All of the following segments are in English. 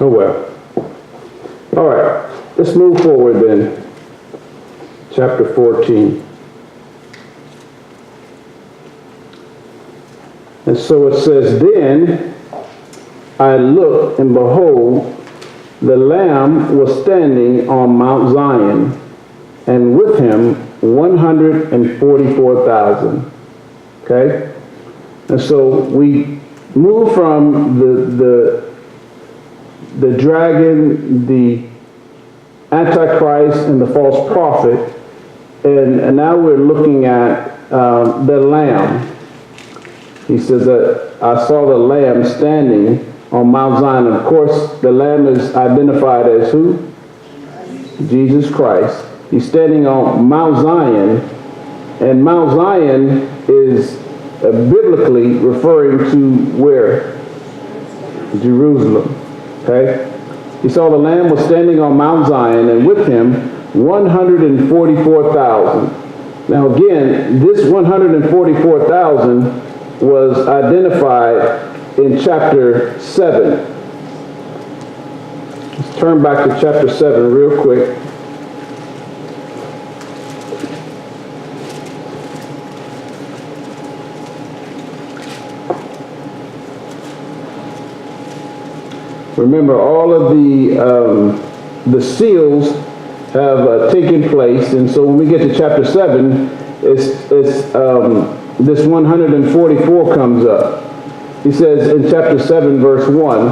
Oh well. All right, let's move forward then. Chapter 14. And so it says, Then I looked, and behold, the Lamb was standing on Mount Zion, and with him 144,000. Okay? And so we move from the dragon, the Antichrist, and the false prophet, and now we're looking at the Lamb. He says that I saw the Lamb standing on Mount Zion. Of course, the Lamb is identified as who? Jesus Christ. He's standing on Mount Zion, and Mount Zion is biblically referring to where? Jerusalem. Okay? He saw the Lamb was standing on Mount Zion, and with him 144,000. Now again, this 144,000 was identified in chapter 7. Let's turn back to chapter 7 real quick. Remember, all of the seals have taken place, and so when we get to chapter 7, this 144 comes up. He says in chapter 7, verse 1,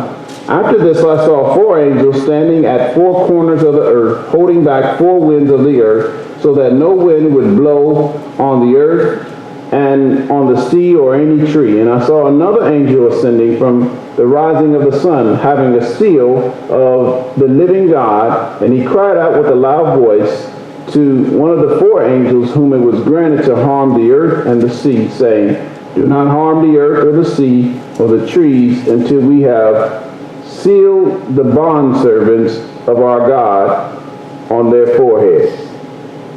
After this I saw 4 angels standing at 4 corners of the earth, holding back 4 winds of the earth, so that no wind would blow on the earth and on the sea or any tree. And I saw another angel ascending from the rising of the sun, having a seal of the living God, and he cried out with a loud voice to one of the 4 angels whom it was granted to harm the earth and the sea, saying, Do not harm the earth or the sea or the trees until we have sealed the bondservants of our God on their foreheads.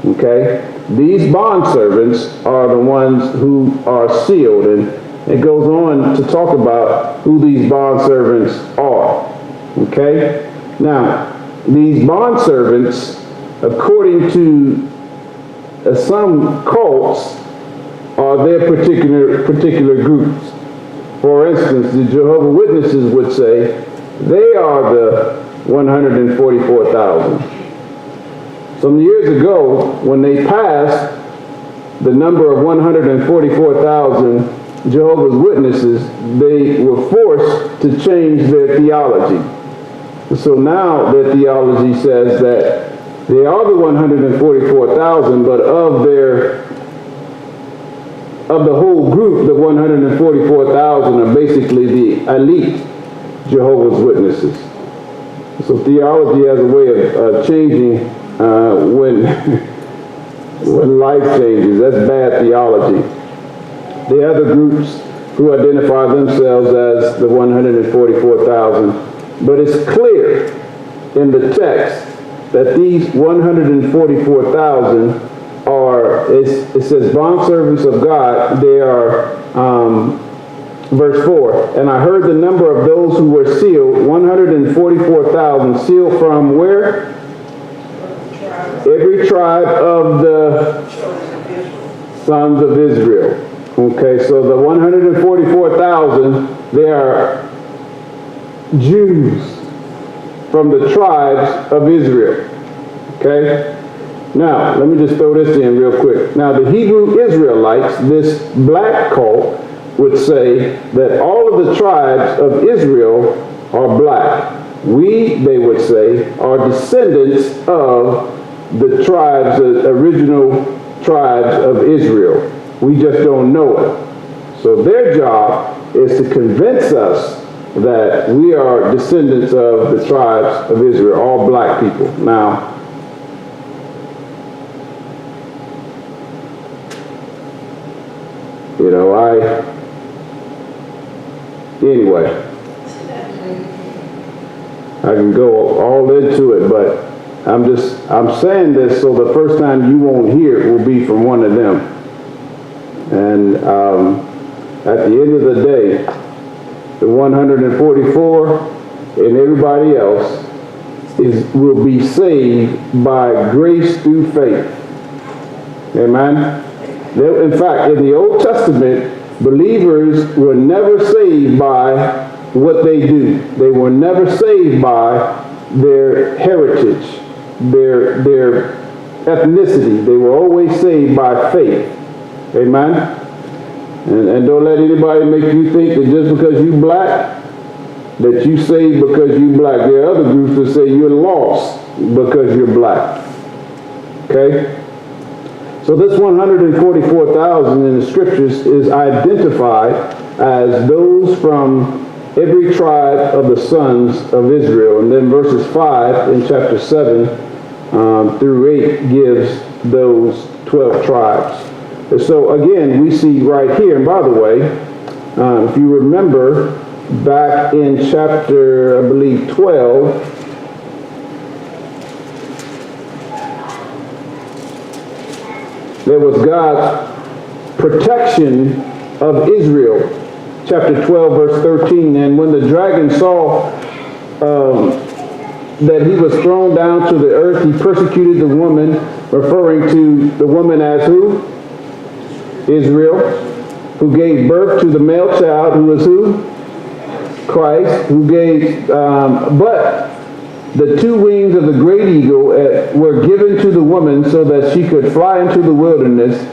Okay? These bondservants are the ones who are sealed, and it goes on to talk about who these bondservants are. Okay? Now, these bondservants, according to some cults, are their particular groups. For instance, the Jehovah's Witnesses would say they are the 144,000. Some years ago, when they passed the number of 144,000 Jehovah's Witnesses, they were forced to change their theology. So now their theology says that they are the 144,000, but of the whole group, the 144,000 are basically the elite Jehovah's Witnesses. So theology has a way of changing when life changes. That's bad theology. The other groups who identify themselves as the 144,000, but it's clear in the text that these 144,000 are, it says, bondservants of God. They are, verse 4, and I heard the number of those who were sealed, 144,000, sealed from where? Every tribe of the sons of Israel. Okay, so the 144,000, they are Jews from the tribes of Israel. Okay? Now, let me just throw this in real quick. Now, the Hebrew Israelites, this black cult, would say that all of the tribes of Israel are black. We, they would say, are descendants of the tribes, the original tribes of Israel. We just don't know it. So their job is to convince us that we are descendants of the tribes of Israel, all black people. Now, you know, anyway, I can go all into it, but I'm saying this so the first time you won't hear it will be from one of them. And at the end of the day, the 144 and everybody else will be saved by grace through faith. Amen? In fact, in the Old Testament, believers were never saved by what they do. They were never saved by their heritage, their ethnicity. They were always saved by faith. Amen? And don't let anybody make you think that just because you black, that you saved because you black. There are other groups that say you're lost because you're black. Okay? So this 144,000 in the scriptures is identified as those from every tribe of the sons of Israel. And then verses 5 in chapter 7 through 8 gives those 12 tribes. And so again, we see right here, and by the way, if you remember back in chapter, I believe, 12, there was God's protection of Israel. Chapter 12, verse 13, and when the dragon saw that he was thrown down to the earth, he persecuted the woman, referring to the woman as who? Israel, who gave birth to the male child, who was who? Christ, who gave, but the two wings of the great eagle were given to the woman so that she could fly into the wilderness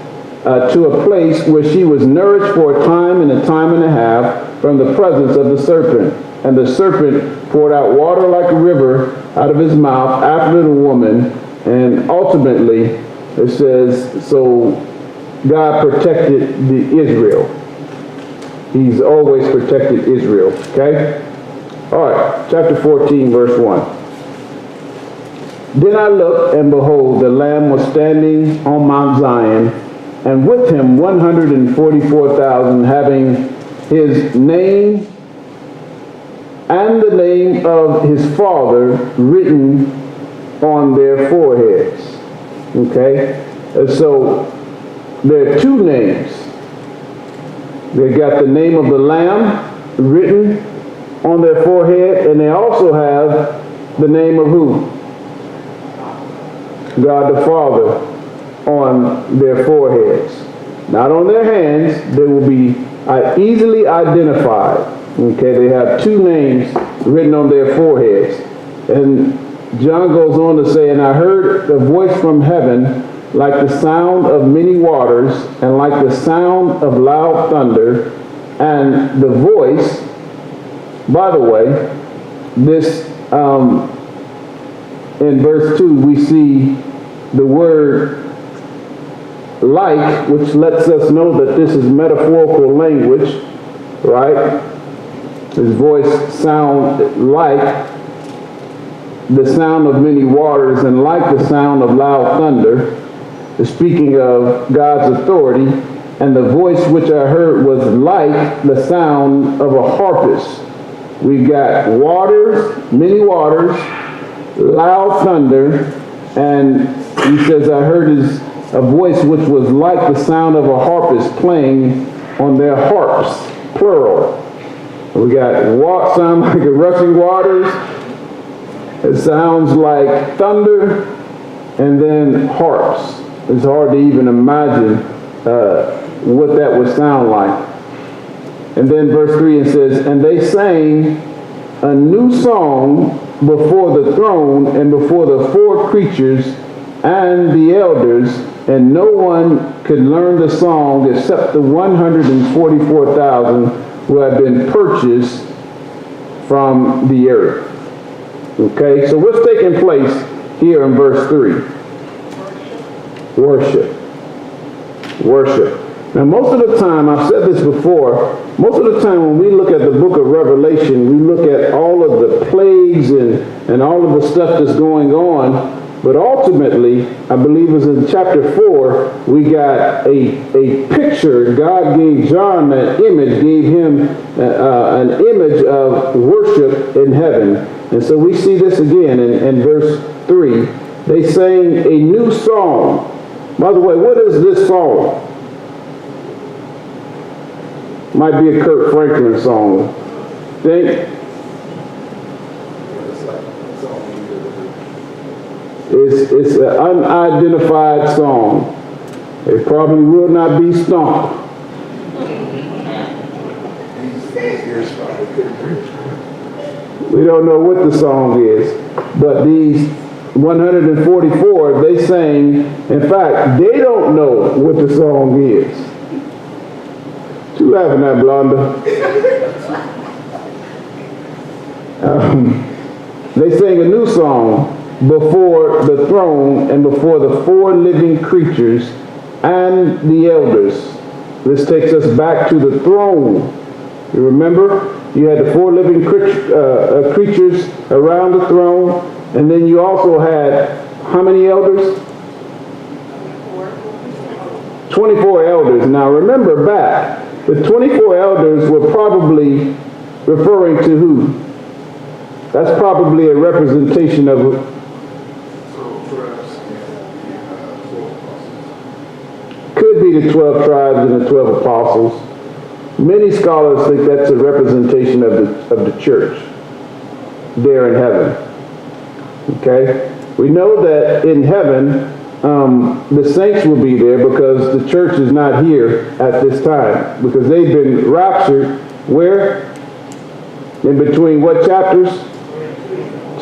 to a place where she was nourished for a time and a half from the presence of the serpent. And the serpent poured out water like a river out of his mouth after the woman. And ultimately, it says, so God protected Israel. He's always protected Israel. Okay? All right, chapter 14, verse 1. Then I looked, and behold, the Lamb was standing on Mount Zion, and with him 144,000, having his name and the name of his Father written on their foreheads. Okay? And so there are two names. They got the name of the Lamb written on their forehead, and they also have the name of who? God the Father on their foreheads. Not on their hands. They will be easily identified. Okay, they have two names written on their foreheads. And John goes on to say, and I heard a voice from heaven like the sound of many waters and like the sound of loud thunder. And the voice, by the way, this in verse 2 we see the word like, which lets us know that this is metaphorical language, right? His voice sound like the sound of many waters and like the sound of loud thunder, speaking of God's authority. And the voice which I heard was like the sound of a harpist. We've got waters, many waters, loud thunder, and he says, I heard a voice which was like the sound of a harpist playing on their harps, plural. We got sound like the rushing waters. It sounds like thunder, and then harps. It's hard to even imagine what that would sound like. And then verse 3, it says, and they sang a new song before the throne and before the four creatures and the elders, and no one could learn the song except the 144,000 who had been purchased from the earth. Okay, so what's taking place here in verse 3? Worship. Worship. Now, most of the time, I've said this before, most of the time when we look at the book of Revelation, we look at all of the plagues and all of the stuff that's going on. But ultimately, I believe it was in chapter 4, we got a picture. God gave John that image, gave him an image of worship in heaven. And so we see this again in verse 3. They sang a new song. By the way, what is this song? Might be a Kirk Franklin song. Think. It's an unidentified song. It probably will not be stomped. We don't know what the song is, but these 144, they sang, in fact, they don't know what the song is. What you laughing at, Blonda? They sang a new song before the throne and before the four living creatures and the elders. This takes us back to the throne. You remember? You had the four living creatures around the throne, and then you also had how many elders? 24 elders. Now remember back, the 24 elders were probably referring to who? That's probably a representation of could be the 12 tribes and the 12 apostles. Many scholars think that's a representation of the church there in heaven. Okay? We know that in heaven, the saints will be there because the church is not here at this time because they've been raptured. Where? In between what chapters?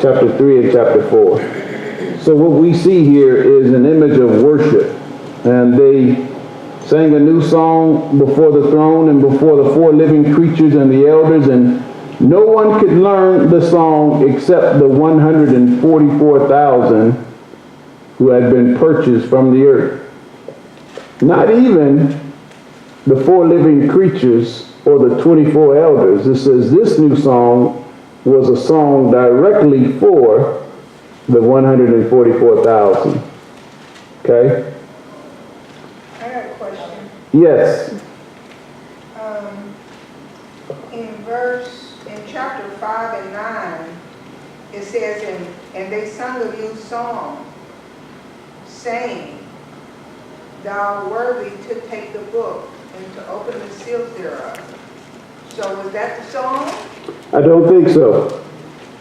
Chapter 3 and chapter 4. So what we see here is an image of worship. And they sang a new song before the throne and before the four living creatures and the elders, and no one could learn the song except the 144,000 who had been purchased from the earth. Not even the four living creatures or the 24 elders. It says this new song was a song directly for the 144,000. Okay? Yes. In chapter 5 and 9, it says, and they sung a new song, saying, Thou art worthy to take the book and to open the seals thereof. So was that the song? I don't think so.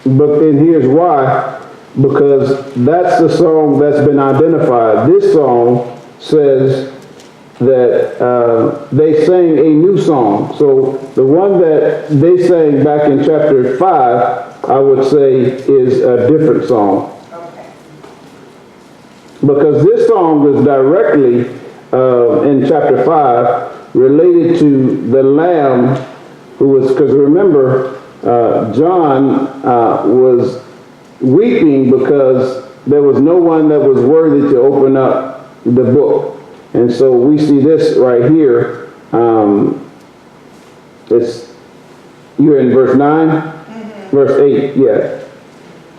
But then here's why. Because that's the song that's been identified. This song says that they sang a new song. So the one that they sang back in chapter 5, I would say is a different song. Okay. Because this song was directly in chapter 5 related to the Lamb who was, because remember, John was weeping because there was no one that was worthy to open up the book. And so we see this right here. You're in verse 9? Mm-hmm. Verse 8, yeah.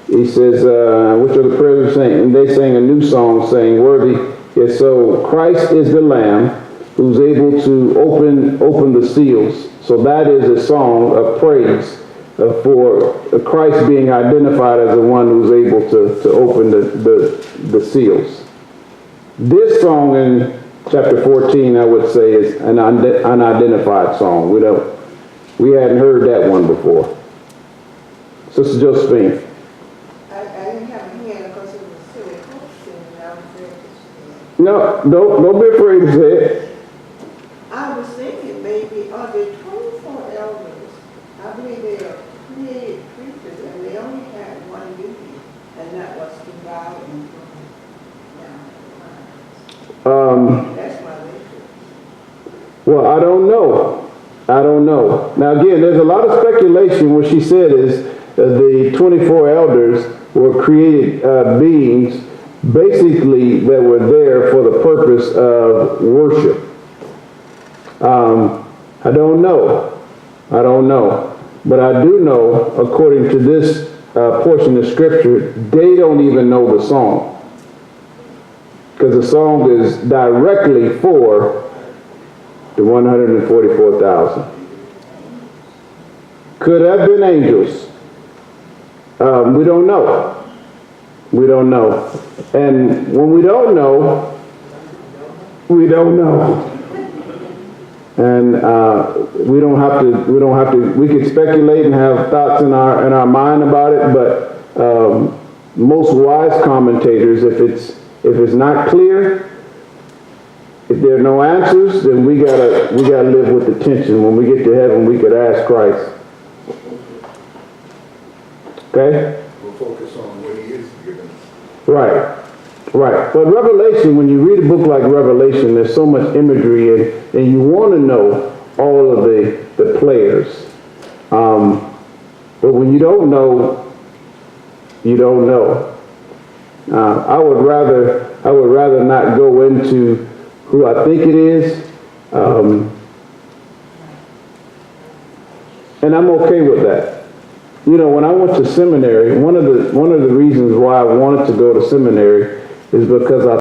He says, which are the prayers of saints? And they sang a new song saying, Worthy is so Christ is the Lamb who's able to open the seals. So that is a song of praise for Christ being identified as the one who's able to open the seals. This song in chapter 14, I would say, is an unidentified song. We hadn't heard that one before. Sister Josephine. I didn't have a hand because it was silly question, and I was very interested. No, don't be afraid to say it. I was thinking maybe are there 24 elders? I believe they are created creatures, and they only had one duty, and that was to bow and that's my lecture. Well, I don't know. Now again, there's a lot of speculation. What she said is the 24 elders were created beings basically that were there for the purpose of worship. I don't know. But I do know, according to this portion of scripture, they don't even know the song. Because the song is directly for the 144,000. Could have been angels. We don't know. And when we don't know, we don't know. And we don't have to, we could speculate and have thoughts in our mind about it, but most wise commentators, if it's not clear, if there are no answers, then we gotta live with the tension. When we get to heaven, we could ask Christ. Okay? We'll focus on what he is giving us. Right. Right. But Revelation, when you read a book like Revelation, there's so much imagery and you want to know all of the players. But when you don't know, you don't know. I would rather not go into who I think it is. And I'm okay with that. You know, when I went to seminary, one of the reasons why I wanted to go to seminary is because I